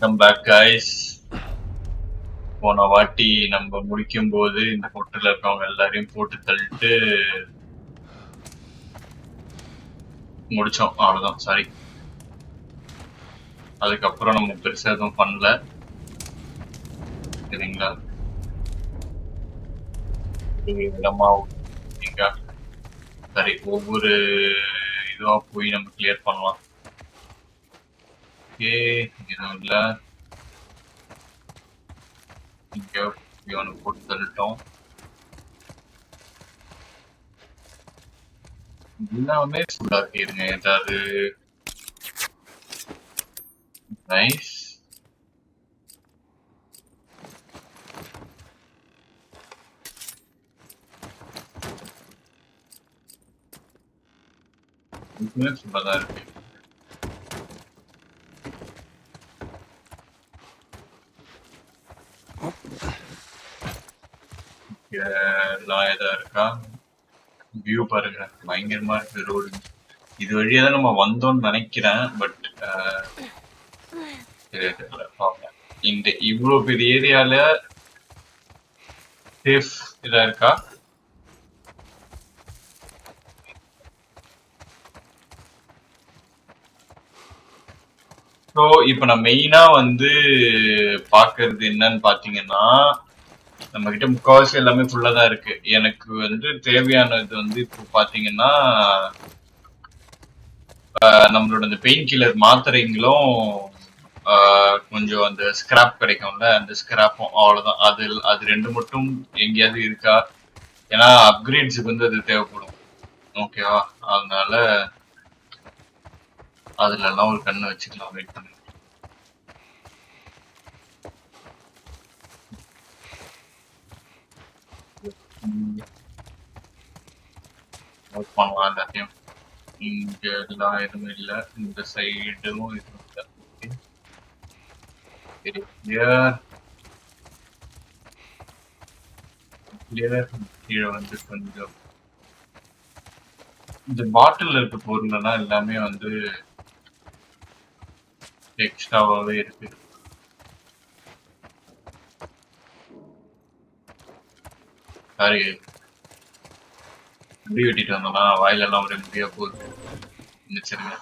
Welcome back guys. போன வாட்டி நம்ம முடிக்கும் போது இந்த ஹோட்டல்ல இருக்கவங்க எல்லாரையும் போட்டு தள்ளிட்டு முடிச்சோம். அவ்வளவுதான். சாரி. அதுக்கப்புறம் நம்ம பெருசா எதுவும் பண்ணல. சரிங்களா? இடமா சரி, ஒவ்வொரு இதுவா போய் நம்ம கிளியர் பண்ணலாம். ஓகே, எதுவும் இல்ல. இங்க இவனை போட்டு தள்ளிட்டோம். எல்லாமே ஃபுல்லா இருங்க. ஏதாவது நைஸ். இதுவுமே ஃபுல்லா தான் இருக்கு. எல்லாம் ஏதா இருக்கா? வியூ பாருங்க, பயங்கரமா இருக்கு ரோடு. இது வழியா தான் நம்ம வந்தோம்னு நினைக்கிறேன். பட் இந்த இவ்வளவு பெரிய ஏரியால சேஃப் இதா இருக்கா? ஸோ இப்ப நான் மெயினா வந்து பாக்குறது என்னன்னு பாத்தீங்கன்னா, நம்ம கிட்ட முக்காவாசி எல்லாமே ஃபுல்லா தான் இருக்கு. எனக்கு வந்து தேவையானது வந்து இப்போ பாத்தீங்கன்னா நம்மளோட அந்த பெயின் கில்லர் மாத்திரைங்களும் கொஞ்சம் அந்த ஸ்கிராப் கிடைக்கும்ல, அந்த ஸ்கிராப்பும் அவ்வளவுதான். அது ரெண்டு மட்டும் எங்கேயாவது இருக்கா? ஏன்னா அப்கிரேட்ஸுக்கு வந்து அது தேவைப்படும். ஓகேவா? அதனால அதுல எல்லாம் ஒரு கண்ணு வச்சுக்கலாம். வெயிட் பண்ணி நோட் பண்ணலாம் எல்லாத்தையும். இங்க எல்லாம் எதுவும் இல்லை. இந்த சைடும் எதுவும் இல்லை. கீழே வந்து கொஞ்சம் இந்த பாட்டில் இருக்க பொருள் எல்லாமே வந்து எக்ஸ்ட்ராவாவே இருக்கு. சாரி, முடி வெட்டிட்டு வந்தோம்னா வாயில எல்லாம் ஒரே முடியா போகுது. நினைச்சிருங்க.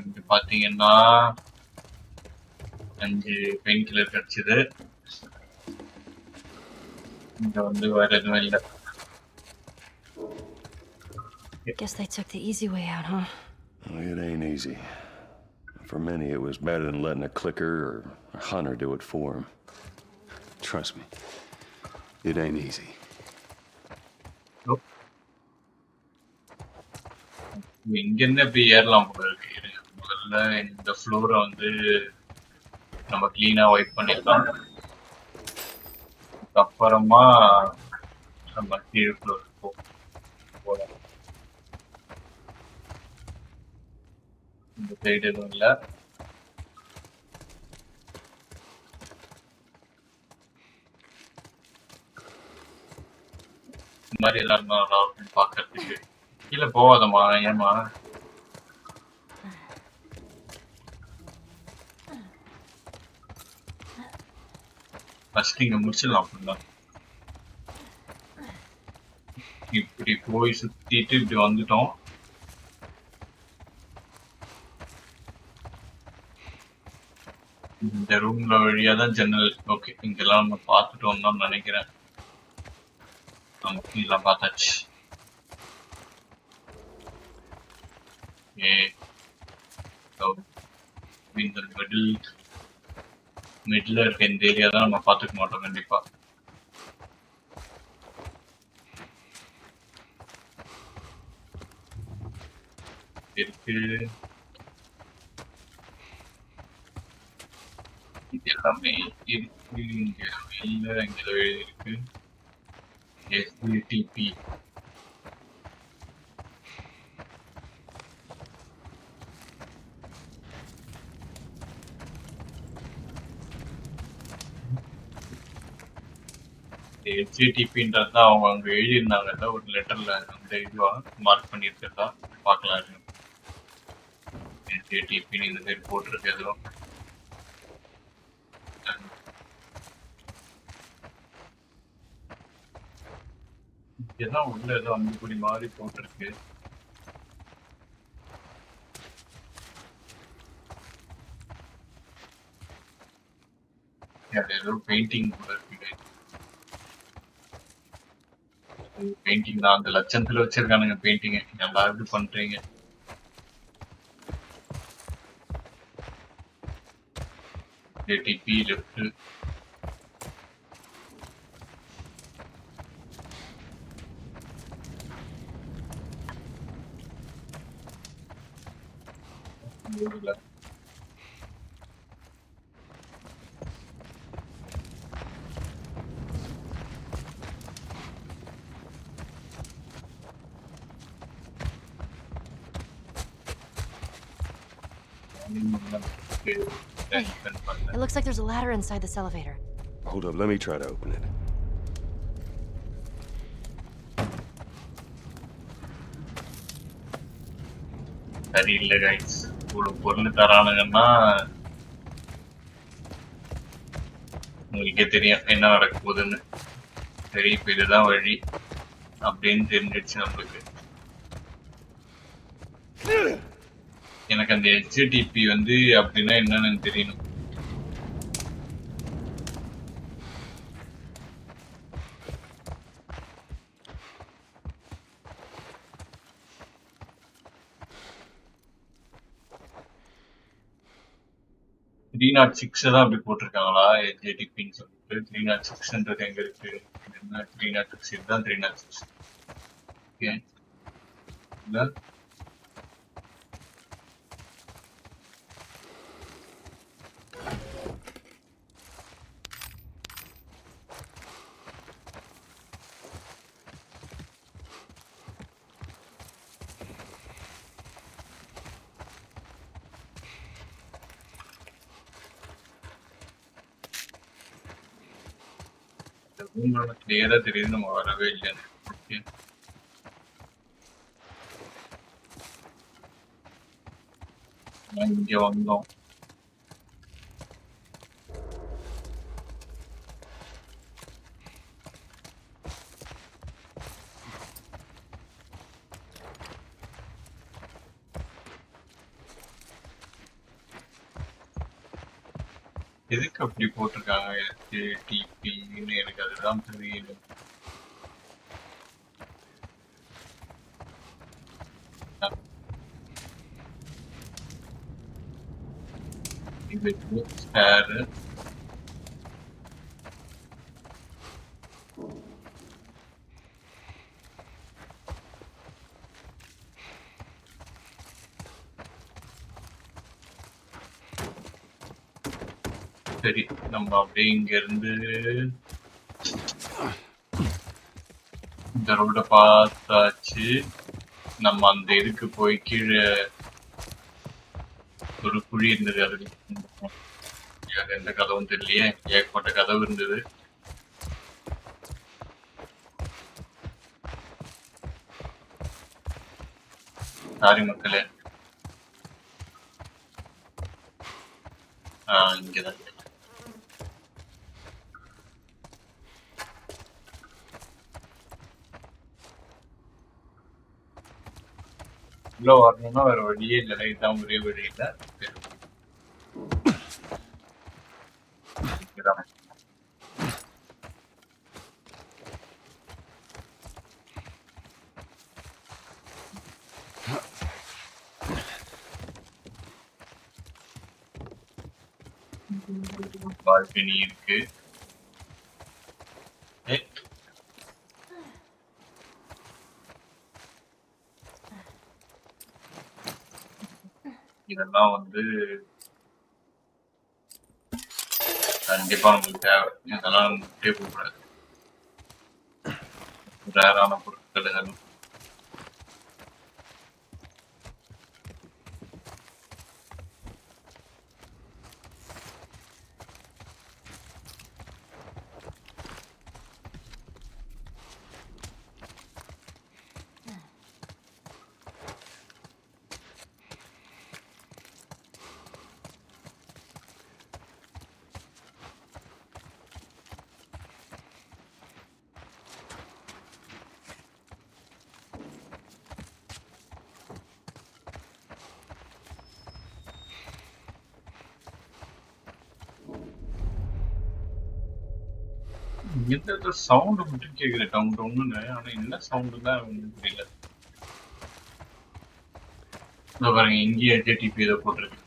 இங்க பாத்தீங்கன்னா 5 பெயின் கில்லர் கிடைச்சது. இங்க வந்து வேற எதுவும் இல்லை. Guess they took the easy way out, huh? Well, it ain't easy. For many, it was better than letting a clicker or a hunter do it for them. Trust me, it ain't easy. Nope. இங்க இருந்து இப்படி ஏறலாம் போல இருக்கு. முதல்ல இந்த ஃப்ளோரை வந்து நம்ம கிளீனா வைப் பண்ணிடலாம். அப்புறமா நம்ம கீழ் ஃப்ளோர் போகலாம். இந்த சைடு எதுவும் இல்லை. இந்த மாதிரி எல்லாரும் நல்லா இருக்குன்னு பாக்குறதுக்கு. கீழே போகாதம்மா, ஏமா? ஃபர்ஸ்ட் இங்க முடிச்சிடலாம். அப்படின்னா இப்படி போய் சுத்திட்டு இப்படி வந்துட்டோம். இந்த ரூம்ல வழியா தான் ஜன்னல். ஓகே, இங்கெல்லாம் நம்ம பார்த்துட்டோம் தான் நினைக்கிறேன். நமக்கு எல்லாம் பார்த்தாச்சு. இந்த மிடில் இருக்க இந்த ஏரியா தான் நம்ம பார்த்துக்க மாட்டோம் கண்டிப்பா. இருக்கு இது எல்லாமே இருக்கு. இங்க வெளியில இங்க இருக்கு SDTP. SDTPன்றது அவங்க அங்க எழுதியிருந்தாங்கல்ல ஒரு லெட்டர்ல. இந்த இதுவா மார்க் பண்ணியிருக்கிறதா பார்க்கலாம் இருங்க. டிபின்னு இந்த சைடு போட்டிருக்கு எதுவும். இங்கதான் உள்ள ஏதோ அம்புக்குடி மாதிரி போட்டிருக்கு. அது ஏதோ பெயிண்டிங் கூட இருக்கு. பெயிண்டிங் தான் அந்த லட்சத்துல வச்சிருக்கானுங்க பெயிண்டிங். நல்லா இது பண்றீங்க. DP left. Hey, it looks like there's a ladder inside this elevator. Hold up, let me try to open it. சரியில்லை கைஸ். இவ்வளவு பொருள் தரானுங்கன்னா உங்களுக்கே தெரியும் என்ன நடக்க போகுதுன்னு. சரி இப்ப இதுதான் வழி அப்படின்னு தெரிஞ்சிடுச்சு நம்மளுக்கு. எனக்கு அந்த HTTP வந்து அப்படின்னா என்னன்னு தெரியணும். த்ரீ நாட் சிக்ஸ் தான் அப்படி போட்டிருக்காங்களா HTTPன்னு சொல்லிட்டு. 306 எங்க இருக்கு? என்ன 306 இதுதான் 306. ஓகே இல்ல கிளியரா தெரியுது நம்ம வரவே இல்லைன்னு. ஓகே இங்க வந்தோம். எதுக்கு அப்படி போட்டிருக்காங்க HTTPன்னு எனக்கு அதுதான் தெரியல. இது ஸ்டார் சரி நம்ம அப்படியே இங்க இருந்து இந்த ரோட பார்த்தாச்சு. நம்ம அந்த இதுக்கு போய் கீழே ஒரு குழி இருந்தது. அது எந்த கதவும் தெரியலையே. ஏகப்பட்ட கதவு இருந்தது. சாரி மக்களே. இங்கதான் உள்ள வரணும்னா வேற வழியே இல்லை. இதுதான் ஒரே வழி இல்லை. பால்கனி இருக்கு. இதெல்லாம் வந்து கண்டிப்பா நமக்கு தேவை. இதெல்லாம் நம்ம விட்டே போகக்கூடாது. ரேரான பொருட்கள் இதெல்லாம். எந்த சவுண்ட் மட்டும் கேக்குது டவுன் டவுன்னு. ஆனா என்ன சவுண்ட் தான் ஒண்ணும் புரியல. இதோ பாருங்க இங்கேயே HTTP ஏதோ போட்டிருக்கு.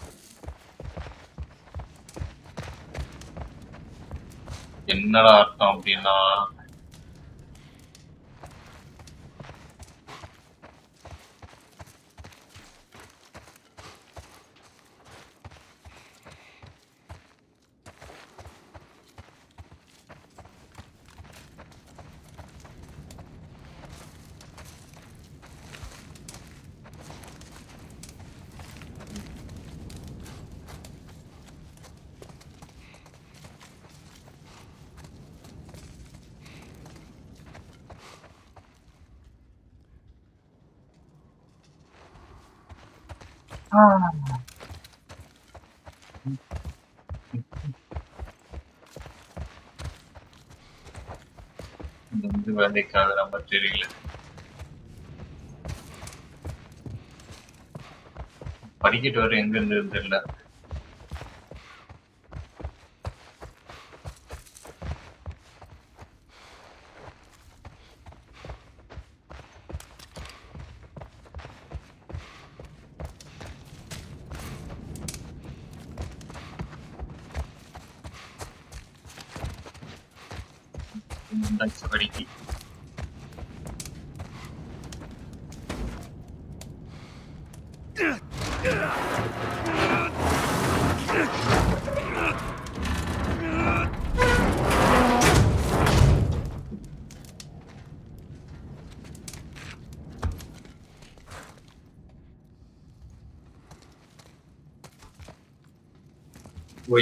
என்னடா அர்த்தம் அப்படின்னா இது வந்து வேலைக்காக நம்ம தெரியல. படிக்கிட்டு வர எங்க இருந்து தெரியல. படிக்கி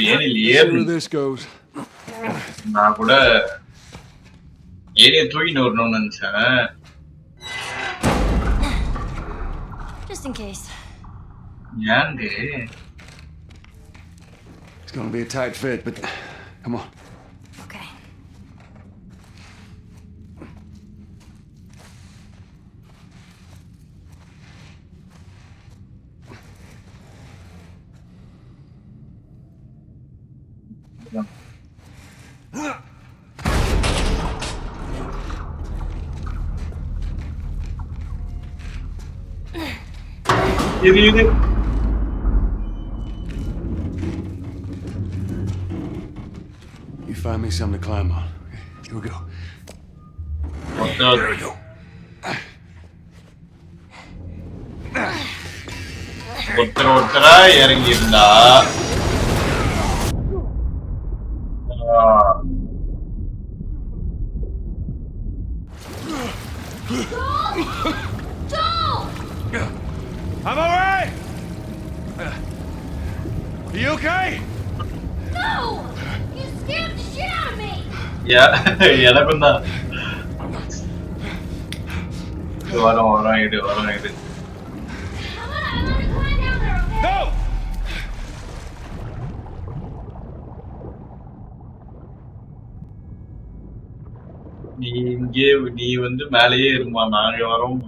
ஏனில் See ஏறி where this goes. நான் கூட ஏரியா தூக்கின்னு வரணும்னு நினைச்சேன். Just in case. ஏன்டி It's gonna be a tight fit, but come on. Okay. இது You find me something to climb on. Okay, here we go. There we go. ஒருத்தரா இறங்கி இருந்தா I'm all right. Are you okay? No! You scared the shit out of me! எனக்கும் தான் வரும் வரும் இது வரும் இது I'm gonna climb down there, okay? No! நீ வந்து மேலேயே இருமா, நாங்க வரோம்.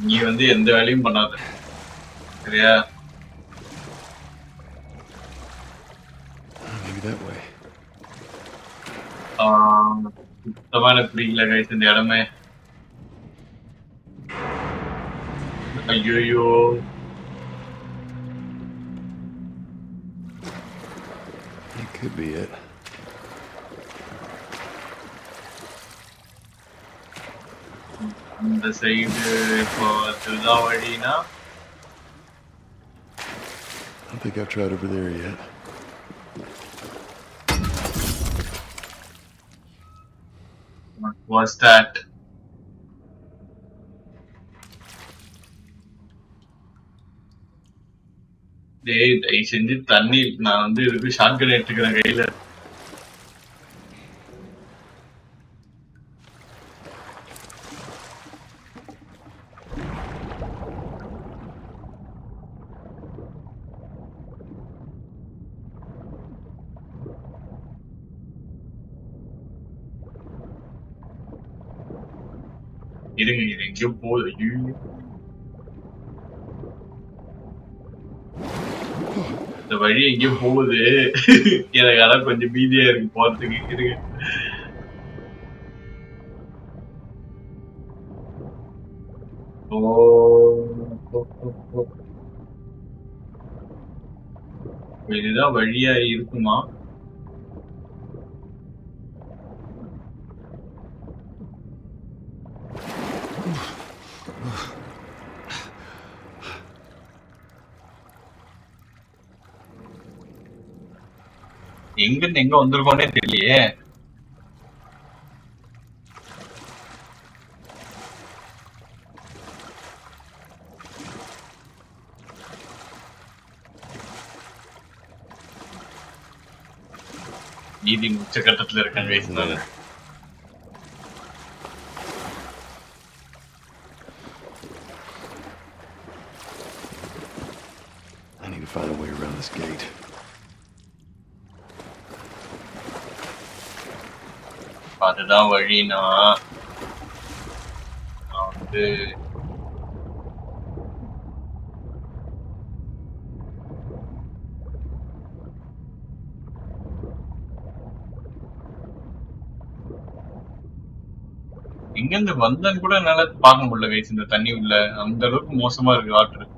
நீ வந்து எந்த வேலையும் பண்ணாத, சரியா? Maybe that way. சுத்தமா எனக்கு பிடிக்கல கைஸ் இந்த இடமே. ஐயோ That could be it. இந்த சைடு இப்போ அதுதான் வழினா. I don't think I've tried over there yet. What was that? டேய் தயவு செஞ்சு தண்ணி, நான் வந்து இதுக்கு ஷார்ட் கன் எடுத்துக்கிறேன் கையில. இருங்க இது எங்கேயோ போகுது. ஐயோ இந்த வழி எங்கேயோ போகுது. எனக்கு அதான் கொஞ்சம் பீதியா இருக்கு போறதுக்கு. இருங்க. ஓ இதுதான் வழியா இருக்குமா? எங்க இருந்து எங்க வந்திருக்கோன்னே தெரியலையே. நீதி உச்சகட்டத்துல இருக்கேன் guys நானு. I need to find a way around this gate. அதுதான் வழினா நான் வந்து எங்க இருந்து வந்தேன்னு கூட என்னால பார்க்க முடியல guys. இந்த தண்ணி உள்ள அந்த அளவுக்கு மோசமா இருக்கு வாட்டர்.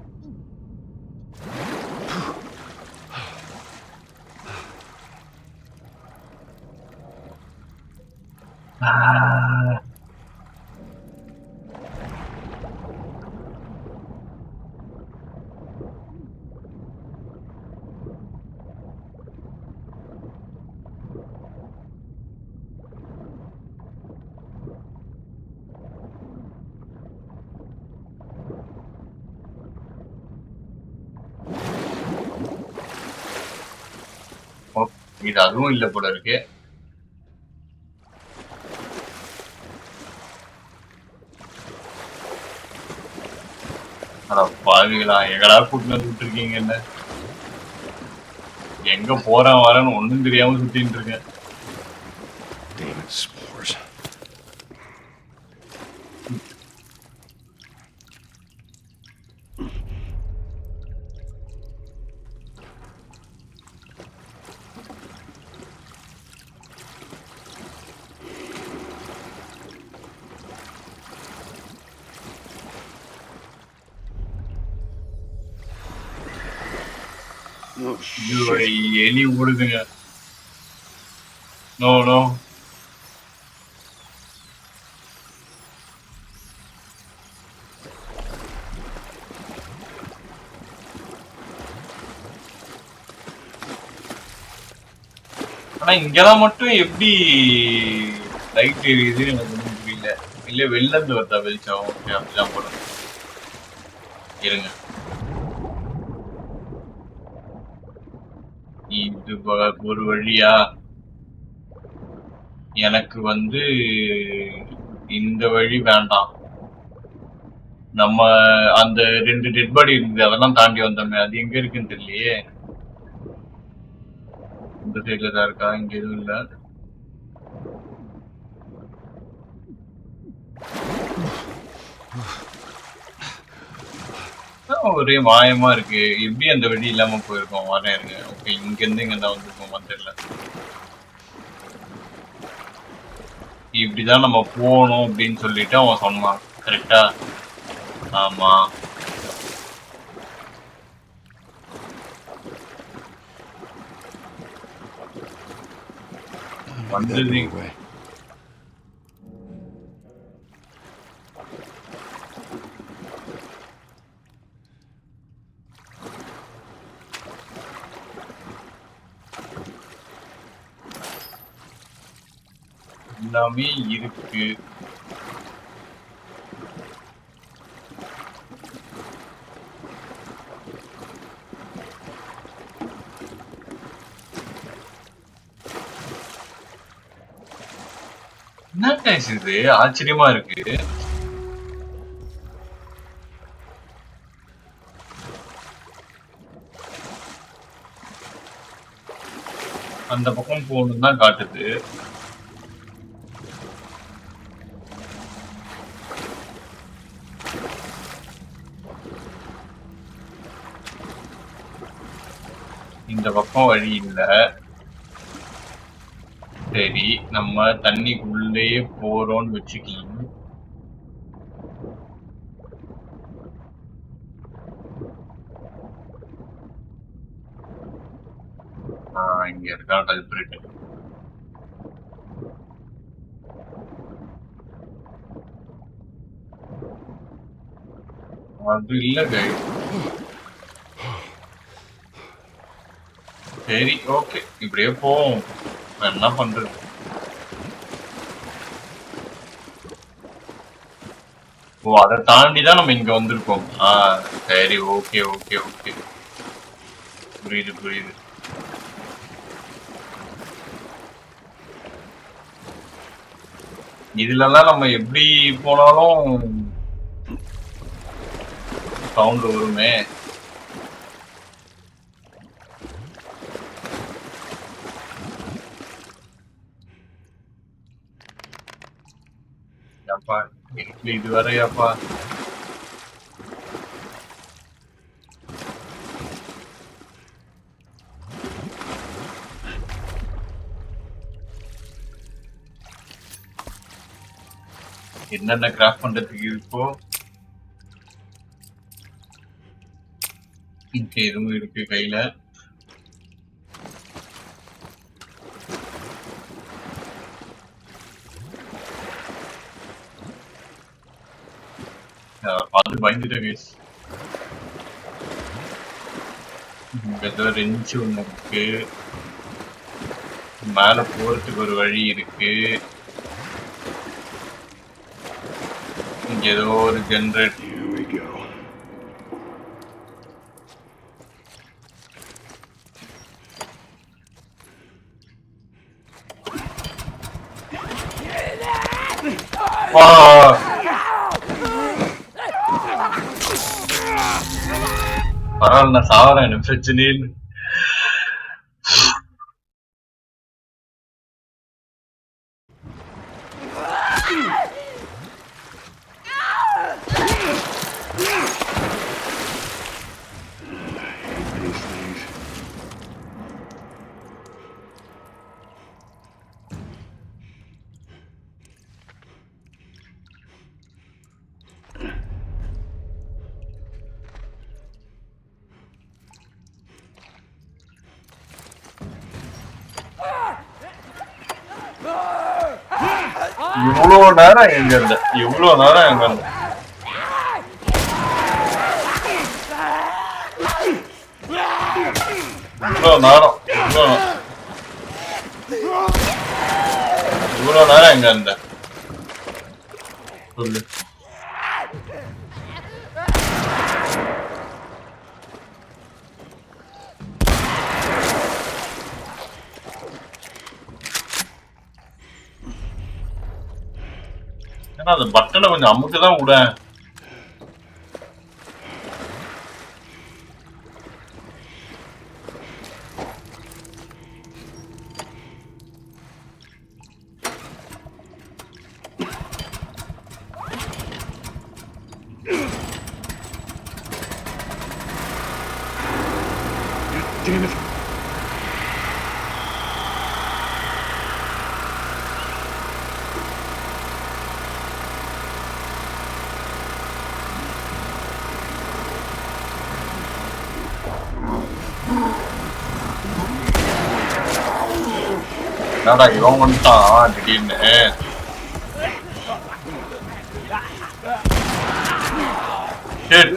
இது அதுவும் இல்ல போல இருக்கு. அட பாவிகளா, எங்கடா கூட்டிட்டு வந்து விட்டுருக்கீங்க என்ன? எங்க போறேன் வரேன்னு ஒண்ணும் தெரியாம சுத்திட்டு இருக்கேன். Damn it, spores. Oh, ஐயோ, shit. எலி ஓடுதுங்க. No no. ஆனா இங்கெல்லாம் மட்டும் எப்படி லைட் எரியுது எனக்கு ஒன்றும் புரியல. இல்ல வெளில இருந்து வருதா வெளிச்சம்? ஓகே, அப்படிதான் போடும். இருங்க, இது ஒரு வழியா? எனக்கு வந்து இந்த வழி வேண்டாம். நம்ம அந்த 2 டெட் பாடி இருக்குது, அதெல்லாம் தாண்டி வந்தோமே, அது எங்க இருக்குன்னு தெரியலையே. இந்த சைட்ல தான் இருக்கா? இங்க எதுவும் இல்ல. ஒரே மாயமா இருக்கு. எப்படி அந்த வழி இல்லாம போயிருக்கோம்? வரேன் இருங்க. ஓகே, இங்க இருந்து இங்க தான் வந்திருக்கோமா தெரியல. இப்படிதான் நம்ம போகணும் அப்படின்னு சொல்லிட்டு அவன் சொன்னான். கரெக்டா? ஆமா. வந்தது Anyway. எல்லாமே இருக்கு. என்ன கைஸ் இது? ஆச்சரியமா இருக்கு. அந்த பக்கம் போகணும் தான் காட்டுது. இந்த பக்கம் வழி இல்ல. சரி, நம்ம தண்ணிக்குள்ளேயே போறோம்னு வச்சுக்கலாம். இங்க இருக்கா கல்பிரிட். அது இல்ல கைஸ். சரி, ஓகே, இப்படியே போவோம். என்ன பண்றது? ஓ, அதை தாண்டிதான் நம்ம இங்க வந்திருக்கோம். சரி, ஓகே ஓகே ஓகே, புரியுது புரியுது. இதுலலாம் நம்ம எப்படி போனாலும் சவுண்ட் வருமே. அப்பா இது வரையாப்பா. என்னென்ன கிராஃப்ட் பண்றதுக்கு இருக்கோ இங்க எதுவும் இருக்கு கையில. அது பயந்துட்டேன் கைஸ். இங்க ஏதோ ரெஞ்சு ஒண்ணு இருக்கு. மேல போறதுக்கு ஒரு வழி இருக்கு. இங்க ஏதோ ஒரு ஜெனரேட். Here we go. பரவாயில்ல, நான் சாவறேன், எனக்கு பிரச்சனையே இல்லை. These things. இவ்வளவு நேரம் எங்க இருந்த? இவ்வளவு நேரம் எங்க இருந்த? இவ்வளவு நேரம் எங்க இருந்த? சொல்லு. ஏன்னா அந்த பட்டனை கொஞ்சம் அமுக்குதான் விட. Damn it. என்னடா இவன் வந்துட்டான் திடீர்னு. Shit.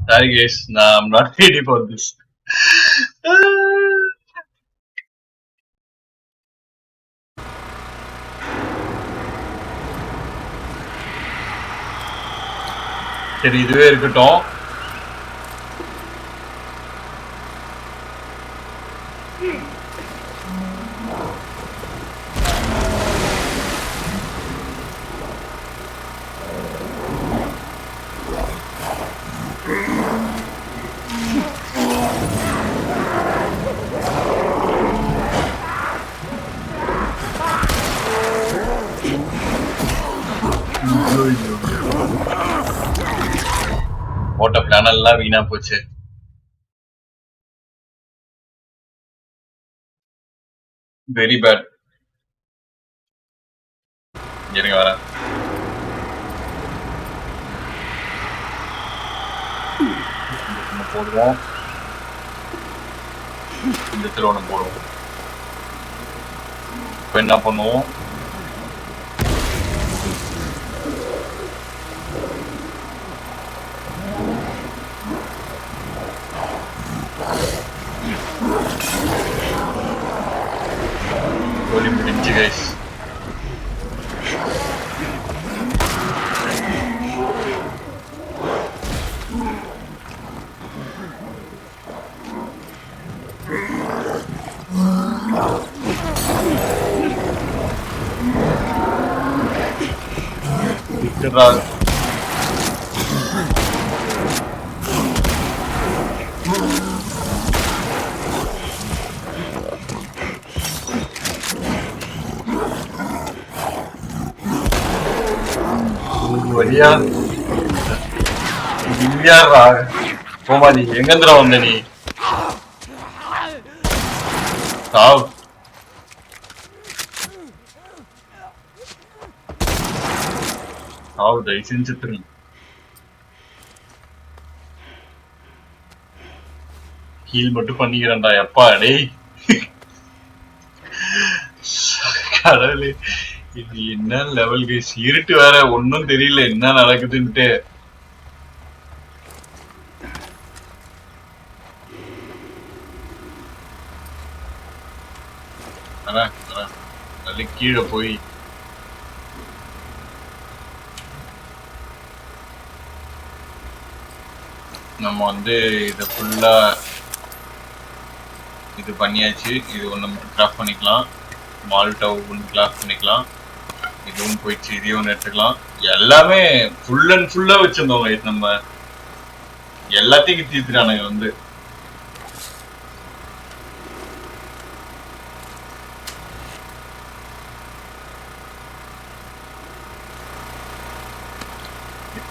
Sorry guys, nah, I'm not ready for this. சரி, இதுவே இருக்கட்டும். போட்ட பிளான் எல்லாம் வீணா போச்சு. Very bad. இருங்க வரேன். ஒண்ணு போடுவோம், இந்த இடத்துல ஒண்ணு போடுவோம். இப்ப என்ன பண்ணுவோம், சொல்லி முடிஞ்சு கைஸ். வழியா இல்லையாரா கோமாளி, எங்கந்திரா வந்த நீ? சாவ். சாவ், தயவு செஞ்சு செத்துருங்க. ஹீல் மட்டும் பண்ணிக்கிறேன்டா எப்பா. டேய் கடவுளே, இது என்ன லெவல் கைஸ். இருட்டு வேற, ஒன்னும் தெரியல என்ன நடக்குதுன்ட்டு. கீழே போய் நம்ம வந்து இதை ஃபுல்லா இது பண்ணியாச்சு. இது ஒன்று மட்டும் கிராஃப்ட் பண்ணிக்கலாம். மால்டவ் ஒன்று கிராஃப்ட் பண்ணிக்கலாம். இதுவும் போயிடுச்சு, இதையும் ஒன்று எடுத்துக்கலாம். எல்லாமே ஃபுல் அண்ட் ஃபுல்லா வச்சிருந்தோங்க. இது நம்ம எல்லாத்தையும் தீர்த்துட்டானுங்க வந்து.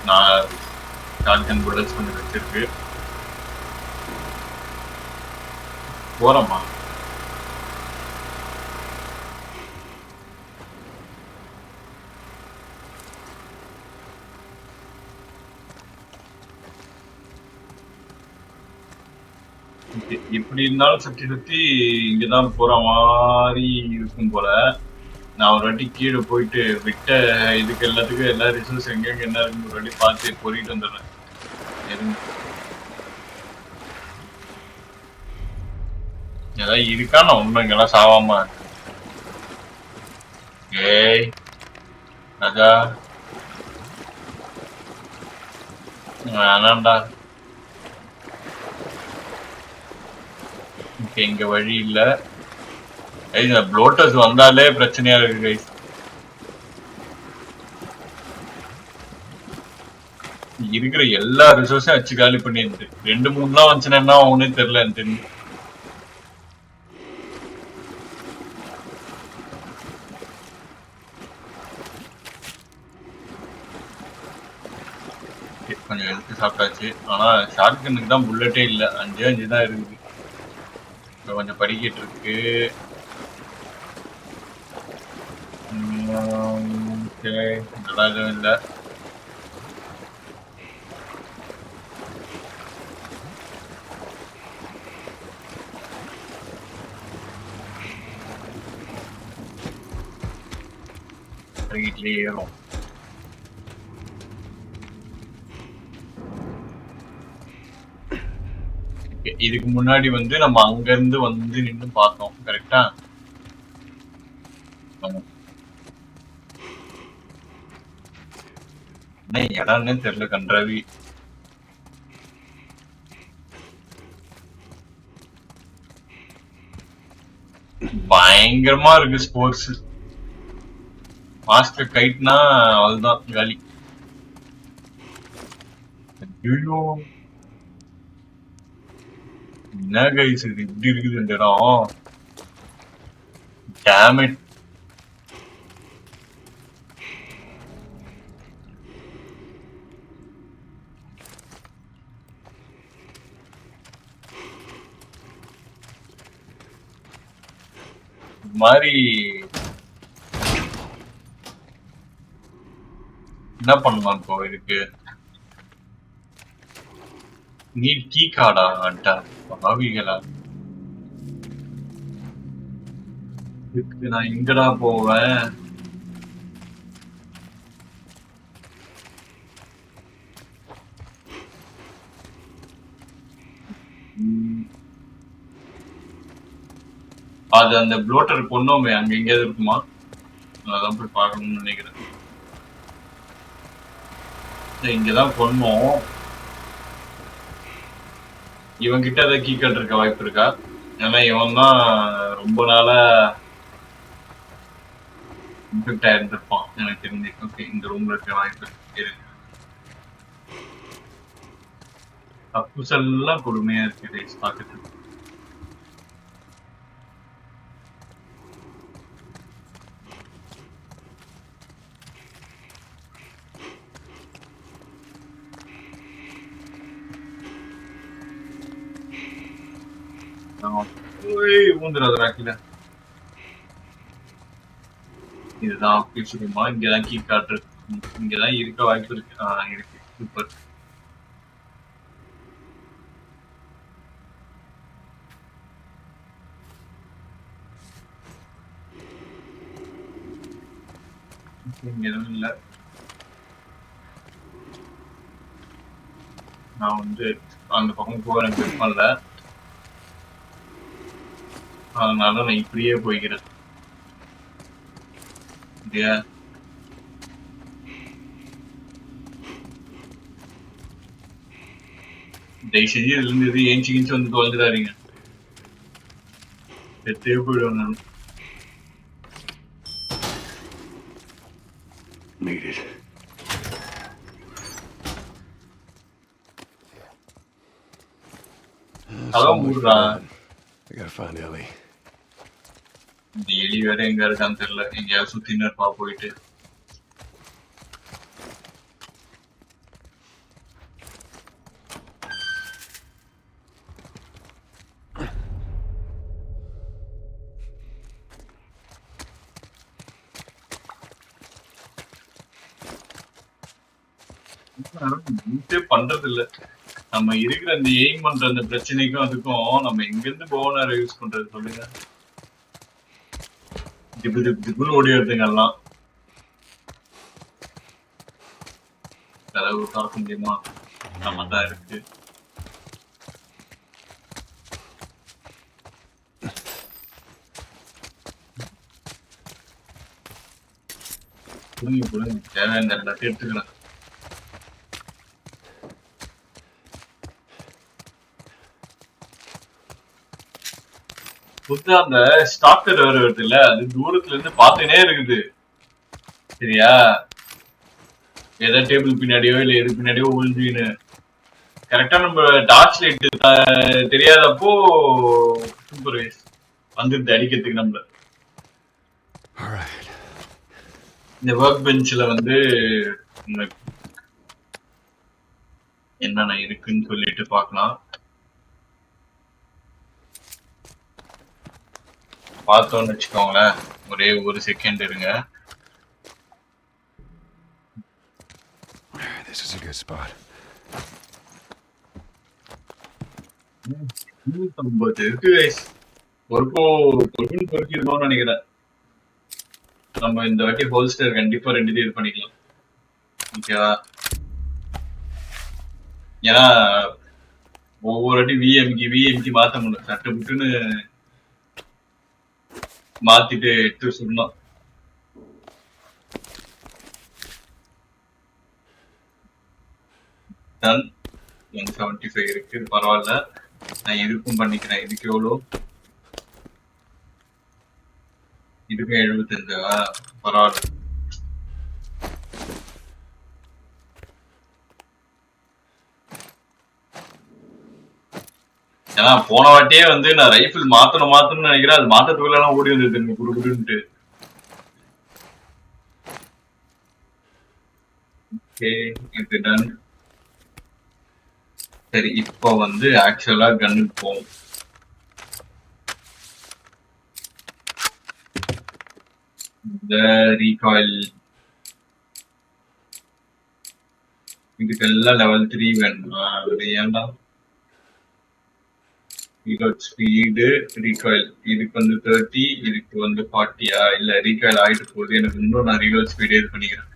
நான் ஷாட்கன் புல்லட்ஸ் கொஞ்சம் வச்சிருக்கு. போறோமா? இப்படி இருந்தாலும் சுற்றி சுற்றி இங்கதான் போற மாதிரி இருக்கும் போல. நான் ஒரு வாட்டி கீழே போயிட்டு விட்ட இதுக்கு எல்லாத்துக்கும் எல்லா ரிசோர்ஸ் எங்கெங்க என்ன இருக்குன்னு ஒரு வாட்டி பார்த்து பொறிட்டு வந்துடுறேன். ஏதாவது இருக்கா நான் உண்மை இங்கெல்லாம் சாவாம. ஏய் ராஜா வேணாம்டா. இங்க வழி இல்ல. இந்த ப்ளோட்டர்ஸ் வந்தாலே பிரச்சனையா இருக்கு கைஸ். இருக்கிற எல்லா ரிசோர்ஸையும் அச்சு காலி பண்ணிட்டு 2-3 தான் வந்துச்சுன்னா ஒன்னே தெரியல எனக்கு தெரிஞ்சு. கொஞ்சம் எடுத்து சாப்பிட்டாச்சு. ஆனா ஷாட்கனுக்கு தான் புல்லட்டே இல்லை, 5 தான் இருக்குது. கொஞ்சம் படிக்கிட்டு இருக்கு. நல்லா எதுவும் இல்லை. படிக்கிட்டே ஏறும். இதுக்கு முன்னாடி வந்து நம்ம அங்க இருந்து வந்து நின்று பார்த்தோம் கரெக்டா? என்ன இடம்னு தெரியல கன்றாவி. பயங்கரமா இருக்கு ஸ்போர்ட்ஸ். மாஸ்டர் கைட்னா அதுதான் காலி. ஐயோ என்ன கைஸ் இது இப்படி இருக்குது இந்த இடம். டேமேஜ். இது மாதிரி என்ன பண்ணலாம் இப்போ இதுக்கு? நீட் கீ கார்டா? அட்டா பாவிகளா, இதுக்கு நான் எங்கடா போவேன்? அது அந்த ப்ளோட்டர் பொண்ணோமே அங்க எங்கேயாவது இருக்குமா? அதான் போய் பார்க்கணும்னு நினைக்கிறேன். இங்கதான் பொண்ணும். இவன் கிட்ட ஏதாவது கீ கார்டு இருக்க வாய்ப்பு இருக்கா? ஏன்னா இவன் தான் ரொம்ப நாளா இன்ஃபெக்ட் ஆயிருந்திருப்பான் எனக்கு தெரிஞ்சு. ஓகே, இந்த ரூம்ல இருக்க வாய்ப்பு இருக்கு. அப்புசல்லாம் கொடுமையா இருக்கு பார்க்கறதுக்கு. ஊந்துடாத ராக்கில. இதுதான் பேசுமா? இங்கதான் கீ காட்டு. இங்கதான் இருக்க வாய்ப்பு இருக்கு. இருக்கு. சூப்பர். இங்க எதுவும் இல்ல. நான் வந்து அந்த பக்கம் போக எனக்கு விருப்பம் இல்ல. அதனால நான் இப்படியே போய்க்கிறேன். தயவு செஞ்சு இதுல இருந்து எது ஏஞ்சி கிஞ்சி வந்து தொலைஞ்சிடாதீங்க. செத்தே போயிடுவேன் நான். அதான் மூடுறா. இந்த எலி வேற எங்க இருக்கான்னு தெரியல. எங்கேயாவது சுத்தின்னு இருப்பா போயிட்டு. பண்றது இல்ல. நம்ம இருக்கிற அந்த எய்ம் பண்ற அந்த பிரச்சனைக்கும் அதுக்கும் நம்ம எங்க இருந்து போன யூஸ் பண்றது சொல்லுங்க. திப்பு திப்பு திப்புன்னு ஓடி வருதுங்க எல்லாம். கதவு திறக்க முடியுமா? நம்ம தான் இருக்கு. புரியுங்க புரியுங்க. தேவையான எல்லாத்தையும் எடுத்துக்கலாம். புத்தா அந்த ஸ்டாக்கர் வேற வருது இல்ல, அது தூரத்துல இருந்து பார்த்துனே இருக்குது. சரியா? ஏதாவது டேபிள் பின்னாடியோ இல்ல எது பின்னாடியோ ஒழிஞ்சுன்னு கரெக்டா நம்ம டார்ச் லைட் தெரியாதப்போ சூப்பர்வைஸ் வந்துருது அடிக்கிறதுக்கு. நம்மள இந்த ஒர்க் பெஞ்ச்ல வந்து என்னென்ன இருக்குன்னு சொல்லிட்டு பார்க்கலாம். பார்த்தோன்னு வச்சுக்கோங்களேன். ஒரே ஒரு செகண்ட் இருங்க. This is a good spot. 150 இருக்கு guys. பொறுக்கிருக்கோம்னு நினைக்கிறேன். நம்ம இந்த வாட்டி ஹோல்ஸ்டர் கண்டிப்பா 2 இது பண்ணிக்கலாம். ஓகேவா? ஏன்னா ஒவ்வொரு வாட்டி விஎம்கி மாத்த முடியும். சட்டு புட்டுன்னு மாத்திட்டு எடுத்து சொல்லணும். டன் 175 இருக்கு. பரவாயில்ல, நான் இதுக்கும் பண்ணிக்கிறேன். இதுக்கு எவ்வளோ? இதுக்கும் 75. பரவாயில்ல. ஏன்னா போன வாட்டியே வந்து நான் ரைஃபிள் மாத்தணும்னு நினைக்கிறேன். அது மாத்தத்துக்குள்ள எல்லாம் ஓடி வந்துருது குடுக்குடுன்ட்டு. ஓகே, இது டன். சரி, இப்போ வந்து ஆக்சுவலா கன்னுக்கு போவோம். இந்த ரீகாயில் இதுக்கெல்லாம் லெவல் 3 வேணுமா? அது ஏன்டா? ரீலோட் ஸ்பீடு, ரீகாயில் இதுக்கு வந்து 30, இதுக்கு வந்து 40யா? இல்ல ரீகாயில் ஆயிட்டு போகுது, எனக்கு இன்னும் நான் ரீலோட் ஸ்பீடு இது பண்ணிக்கிறேன்.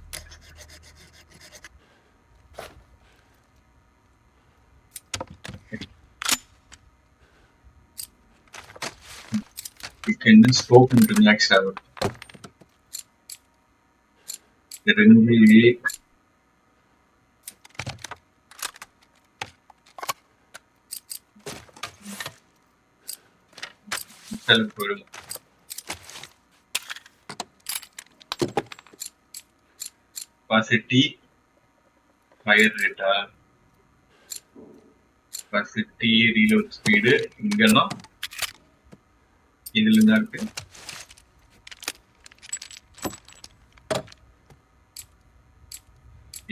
You can then scope into the next level. இறங்கி போயிடும். capacity, fire rate, capacity, reload speed, இங்கன்னா இதுல இருந்தா இருக்கு.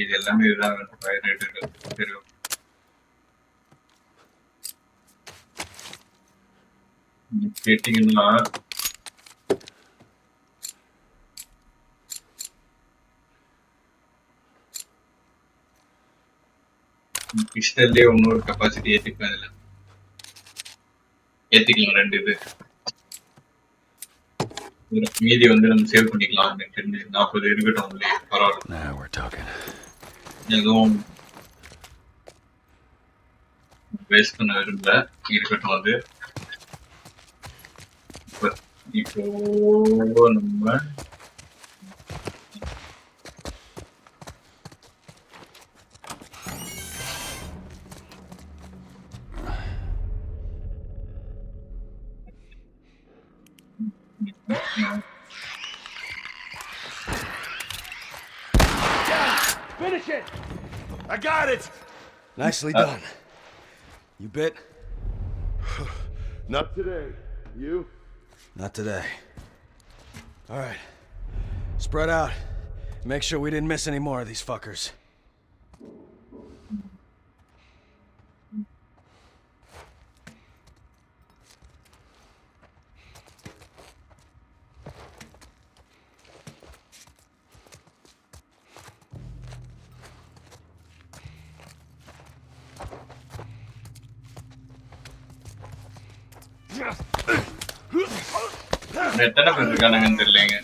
இது எல்லாமே இதுதான் fire rate இருக்கு. சரி, கேட்டீங்கன்னா பிஸ்டல்லே இன்னொரு கெப்பாசிட்டி ஏத்திக்கலாம். இதுல ஏத்திக்கலாம் 2 இது. மீதி வந்து நம்ம சேவ் பண்ணிக்கலாம். 40 இருக்கட்டும், பரவாயில்ல. எதுவும் வேஸ்ட் பண்ண விரும்பல, இருக்கட்டும். அது இப்போ நம்ம Finish it! I got it! Nicely done. You bit? Not today. You? Not today. All right. Spread out. Make sure we didn't miss any more of these fuckers. எத்தனை பேர் இருக்கானுங்கன்னு தெரியலங்க.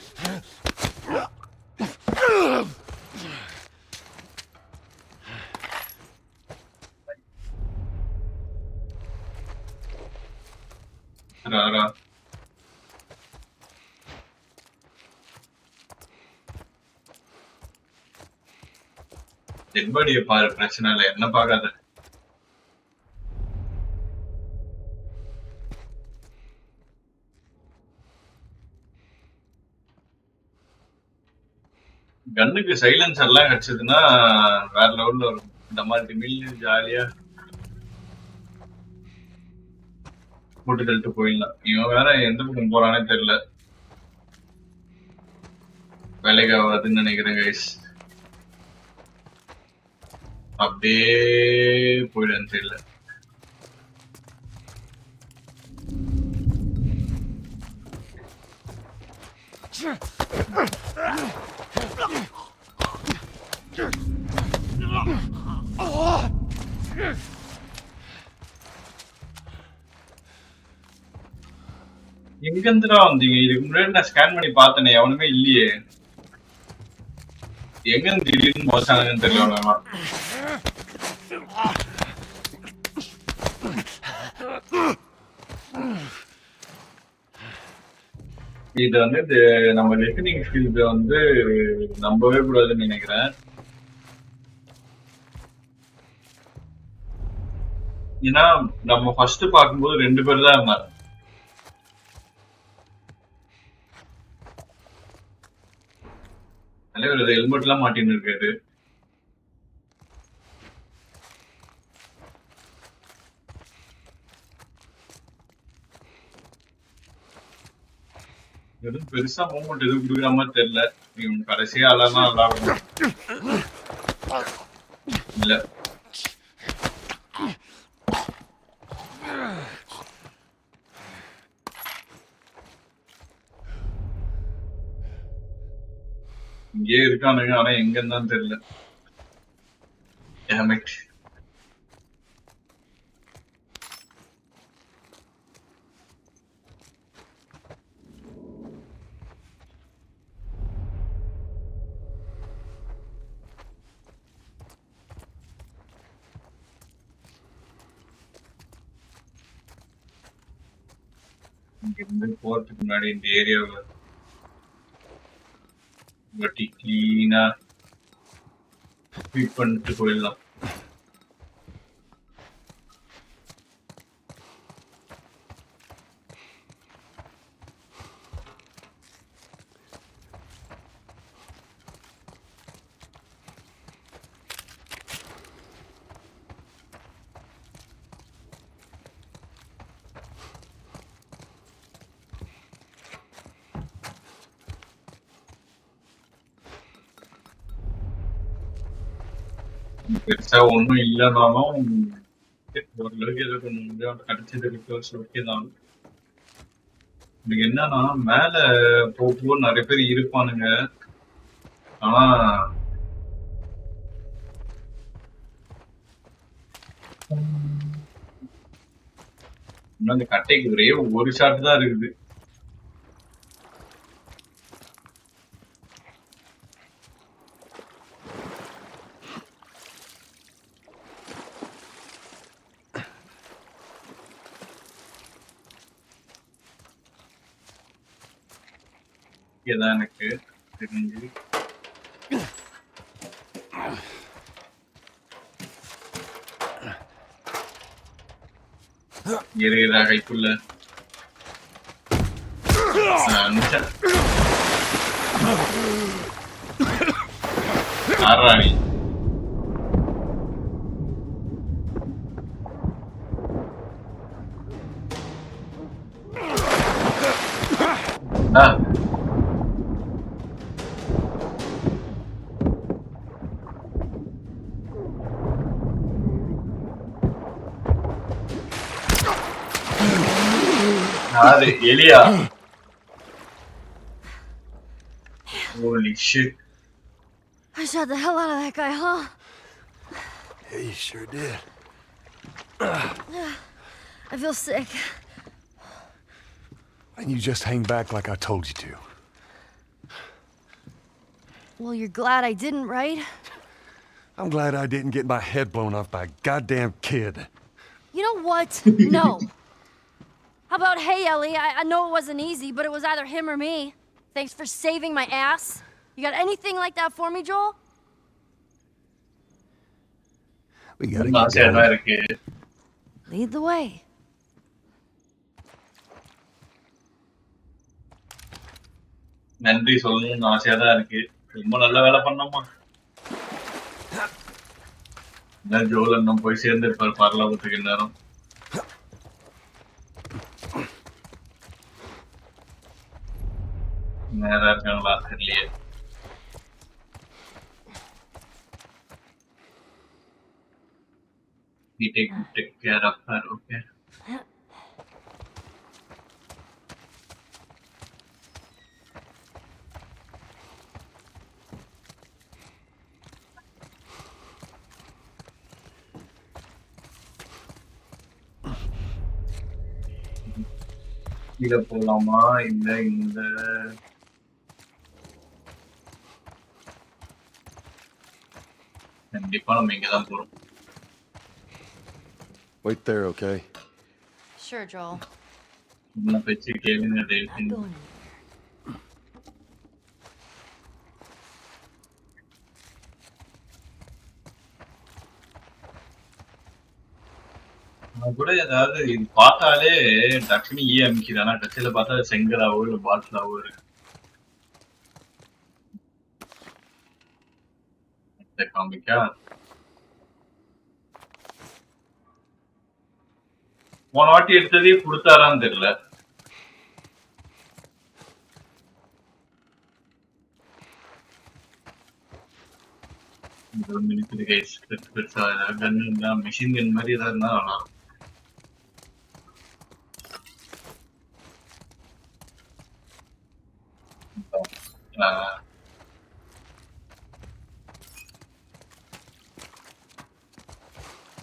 டெட்பாடியை பாரு, பிரச்சனை இல்லை, என்ன பார்க்காத. கண்ணுக்கு சைலன்சர்லாம் கிடைச்சதுன்னா வேற லெவல்ல வரும். இந்த மாதிரி மில்லு ஜாலியா போட்டு தள்ளிட்டு போயிடலாம். இவன் வேற எந்த பக்கம் போறானே தெரியல. வேலைக்கு ஆகாதுன்னு நினைக்கிறேன் கைஸ். அப்படியே போயிடுன்னு தெரியல. எங்க இருந்துடா வந்தீங்க? இதுக்கு முன்னாடி நான் ஸ்கேன் பண்ணி பார்த்தேனே, எவனுமே இல்லையே. எங்க இருந்து திடீர்னு மோசானதுன்னு தெரியல. இது வந்து நம்ம லிசனிங் ஸ்கில்ஸ் வந்து நம்பவே கூடாதுன்னு நினைக்கிறேன். ஏன்னா நம்ம ஃபர்ஸ்ட் பார்க்கும்போது 2 பேர் தான் இருந்தாங்க. தலைவர் ஹெல்மெட் எல்லாம் மாட்டின்னு இருக்காரு. எதுவும் பெருசா மூவ்மெண்ட் எதுவும் கொடுக்குற மாதிரி தெரியல. இவங்க கடைசியா அழகா விளாடணும் இல்ல. இங்கே இருக்கானுங்க, ஆனா எங்க இருந்தான்னு தெரியல. Damn it. இங்க இருந்து போறதுக்கு முன்னாடி இந்த ஏரியாவை வட்டி கிளீனா ஸ்வீப் பண்ணிட்டு போயிடலாம். பெருசா ஒண்ணும் இல்லைனாலும் ஓரளவுக்கு ஏதோ கொஞ்சம் கிடைச்சது ரிசோர்ஸ் ஓகே தான். எனக்கு என்னன்னா மேல போக நிறைய பேர் இருப்பானுங்க. ஆனா இன்னும் அந்த கட்டைக்கு ஒரே ஒரு ஷாட் தான் இருக்குது. இதான் எனக்கு தெரிஞ்சு. இருக்கிற கைக்குள்ள ஆறாணி யாரு எலியா? Holy shit. I shot the hell out of that guy, huh? Yeah, you sure did. I feel sick. Why didn't you just hang back like I told you to? Well, you're glad I didn't, right? I'm glad I didn't get my head blown off by a goddamn kid. You know what? No. How about, hey, Ellie, I know it wasn't easy, but it was either him or me. Thanks for saving my ass. You got anything like that for me, Joel? We gotta get going. Lead the way. நன்றி சொல்லணும்னு ஆசையா தான் இருக்கு. ரொம்ப நல்ல வேலை பண்ணோமா. ஜோல் அண்ணன் போய் சேர்ந்திருப்பார் பரலோகத்துக்கு நேரம். நேரா இருக்காங்களா தெரியலையே. He take care of her, okay? இத போலாமா இல்ல இந்த கண்டிப்பா நம்ம இங்கதான் போறோம். Wait there, okay? Sure, Joel. என்ன பேச்சு கேளுங்க I'm டேவிட். going in. நான் கூட ஏதாவது இது பார்த்தாலே டக்குனு அமைக்குது. ஆனா டச்சில பார்த்தா செங்கலாவோ இல்ல பாட்டிலாவோ இருக்கு. காமிக்கா போன வாட்டி எடுத்ததே கொடுத்தாரான்னு தெரியல. மினிட்ரி கைஸ் பெருசா கன் இருந்தா மிஷின் கன் மாதிரி ஏதாவது இருந்தா நல்லா இருக்கும்.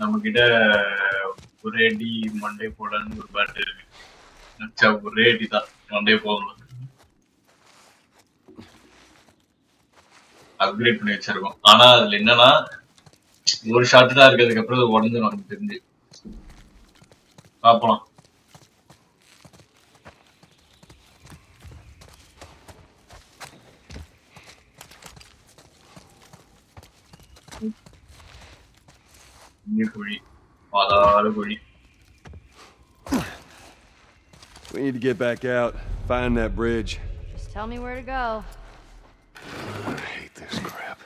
நம்ம கிட்ட ஒரே அடி மண்டே போடன்னு ஒரு பாட்டு இருக்கு. ஒரே அடி தான் மண்டே போகணும். அப்கிரேட் பண்ணி வச்சிருக்கோம். ஆனா அதுல என்னன்னா ஒரு ஷாட் தான் இருக்கிறதுக்கு அப்புறம் அது உடஞ்சிடும் நமக்கு தெரிஞ்சு. பாப்பலாம். குழி பாதாள குழி. We need to get back out, find that bridge. Just tell me where to go. I hate this crap.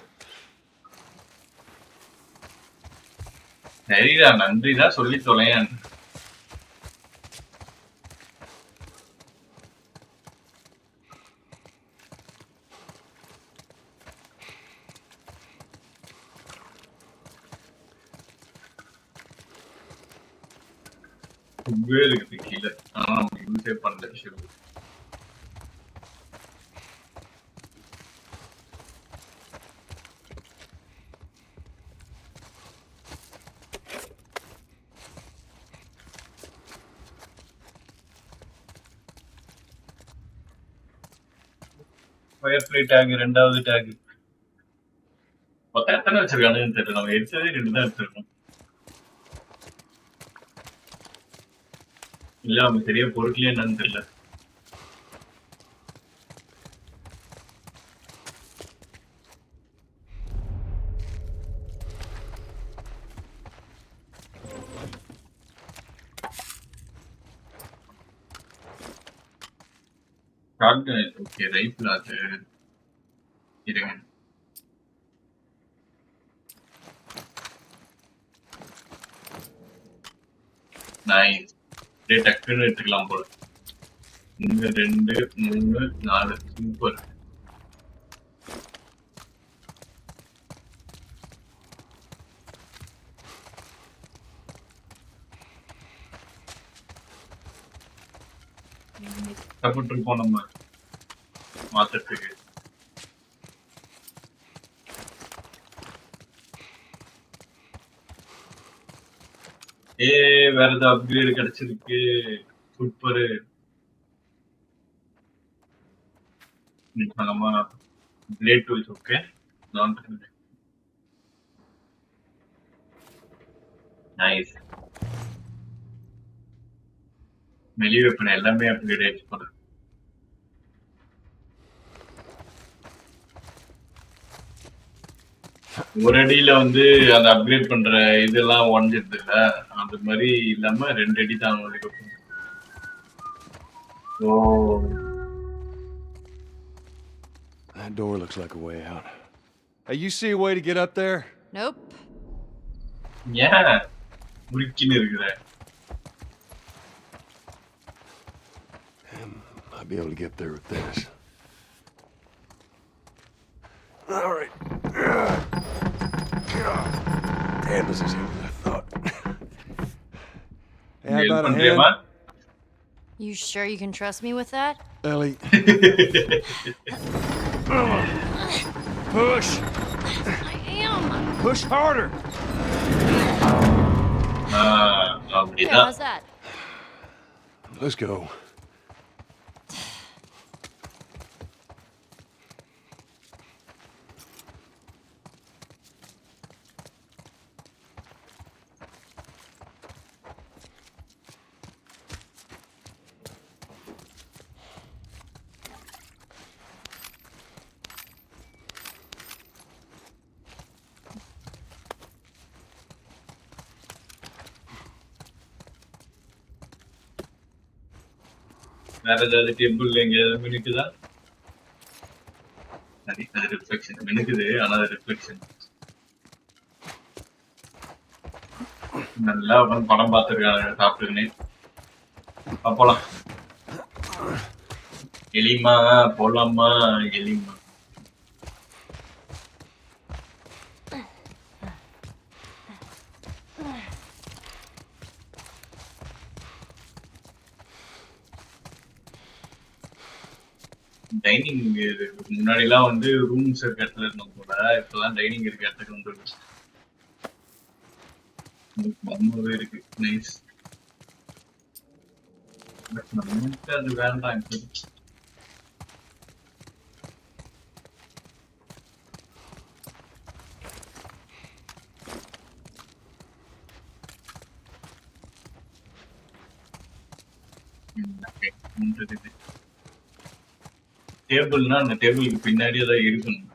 சரிடா, நன்றிதான் சொல்லி தொலையன். இருக்குது கீழே. ஆனா நம்ம யூஸே பண்ணல விஷயம். ஃபயர்ஃப்ளை டேக், ரெண்டாவது டேக். மொத்தம் எத்தனை வச்சிருக்கானுன்னு தெரியல. நம்ம எடுத்ததே 2 தான் எடுத்திருக்கோம். இல்ல அவங்க சரியா பொருட்களே என்னன்னு தெரியல. ஓகே, ரைஃபிள் அது இருங்க. நைஸ். டக்குன்னு எடுத்துக்கலாம் போல. 1 2 3 4 சூப்பர். கஷ்டப்பட்டு இருப்போம் நம்ம மாத்துறதுக்கு. வேற ஏதாவது அப்கிரேட் கிடைச்சிருக்கு. சூப்பரு. நம்ம blade tools okay. Nice. Melee weapon எல்லாமே அப்கிரேட் ஆயிடுச்சு போல. ஒரு அடியில வந்து அந்த அப்கிரேட் பண்ற இதெல்லாம் உடஞ்சிருது இல்ல, அந்த மாதிரி இல்லாம 2 அடி தான். ஓ, That door looks like a way out. Hey, you see a way to get up there? Nope. ஏன் முறுக்கின்னு இருக்குற? I'll be able to get there with this. All right. Damn, this is heavier than I thought. Hey, how about a hand? You sure you can trust me with that? Ellie. Push! I am. Push harder! Here, அப்படிதான். how's that? Let's go. வேற ஏதாவது temple எங்கேயாவது மினுக்குதா? அது reflection மினுக்குது, ஆனா அது reflection. நல்லா உட்காந்து படம் பார்த்துருக்காங்க சாப்பிட்டுக்கினே. போலாம். எலிமா போலாமா? எலிமா டைனிங் முன்னாடி எல்லாம் வந்து ரூம்ஸ் இருக்க இடத்துல இருந்தோம் போல, இப்பெல்லாம் டைனிங் இருக்க இடத்துக்கு வந்துருக்கு. ரொம்பவே இருக்கு நைஸ். பட் நமக்கு அது வேண்டாம் இப்போ. ஓகே முடிஞ்சது. டேபிள்னா அந்த டேபிளுக்கு பின்னாடியே தான் இருக்கணும்.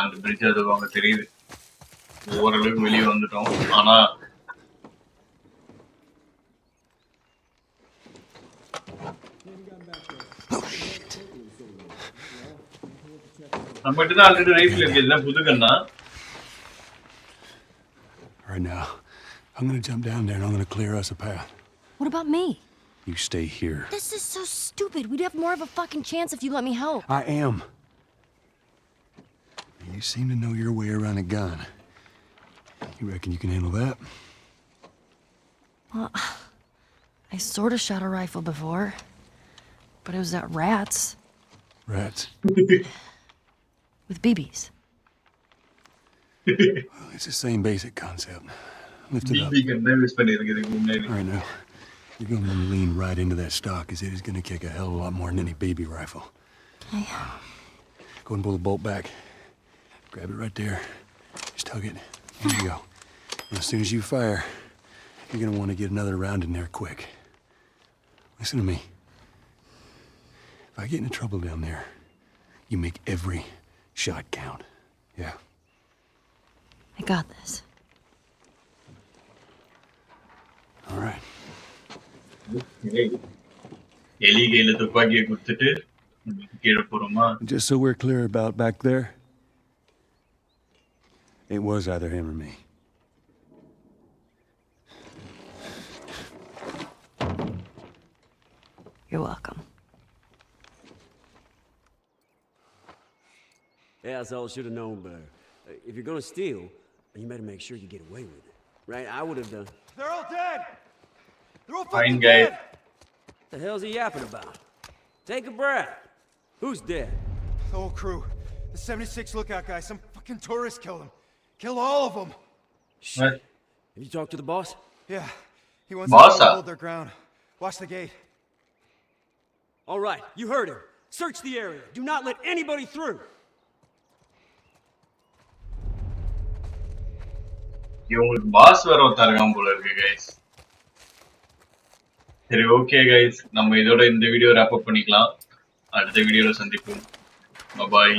அந்த பிரிட்ஜ் அது அவங்க தெரியுது. ஓரளவுக்கு வெளியே வந்துட்டோம். ஆனா நம்மகிட்ட தான் ஆல்ரெடி ரைட்ல இருக்கு. இதுதான் புது கண்ணா? Right now, I'm gonna jump down there and I'm gonna clear us a path. What about me? You stay here. This is so stupid. We'd have more of a fucking chance if you let me help. I am. You seem to know your way around a gun. You reckon you can handle that? Well, I sort of shot a rifle before, but it was at rats Rats. with BBs. Well, it's the same basic concept. Lift it up. BB கன் தான் use பண்ணிருக்கு இதுக்கு முன்னாடி. All right, now. You're gonna want to lean right into that stock, as it is gonna kick a hell of a lot more than any BB rifle. Okay. Go and pull the bolt back. Grab it right there. Just tug it. There you go. And as soon as you fire, you're gonna want to get another round in there quick. Listen to me. If I get into trouble down there, you make every shot count. Yeah. I got this. All right. எலி கையில துப்பாக்கியை கொடுத்துட்டு கீழே போறோமா? Just so we're clear about back there, it was either him or me. You're welcome. Yeah, that's all I should have known better. If you're gonna steal, you better make sure you get away with it. Right? I would have done. They're all dead! They're all Fine, fucking guy. dead! What the hell's he yapping about? Take a breath. Who's dead? The whole crew. The 76 lookout guy. Some fucking tourist killed them. Killed all of them. What? Have you talked to the boss? Yeah. He wants Boss, everyone to hold their ground. Watch the gate. All right, you heard him. Search the area. Do not let anybody through. இவங்களுக்கு pass வேற ஒருத்தருக்கான் போல இருக்கு guys. சரி okay guys, நம்ம இதோட இந்த video rap அப் பண்ணிக்கலாம். அடுத்த வீடியோல சந்திப்போம். பாய்.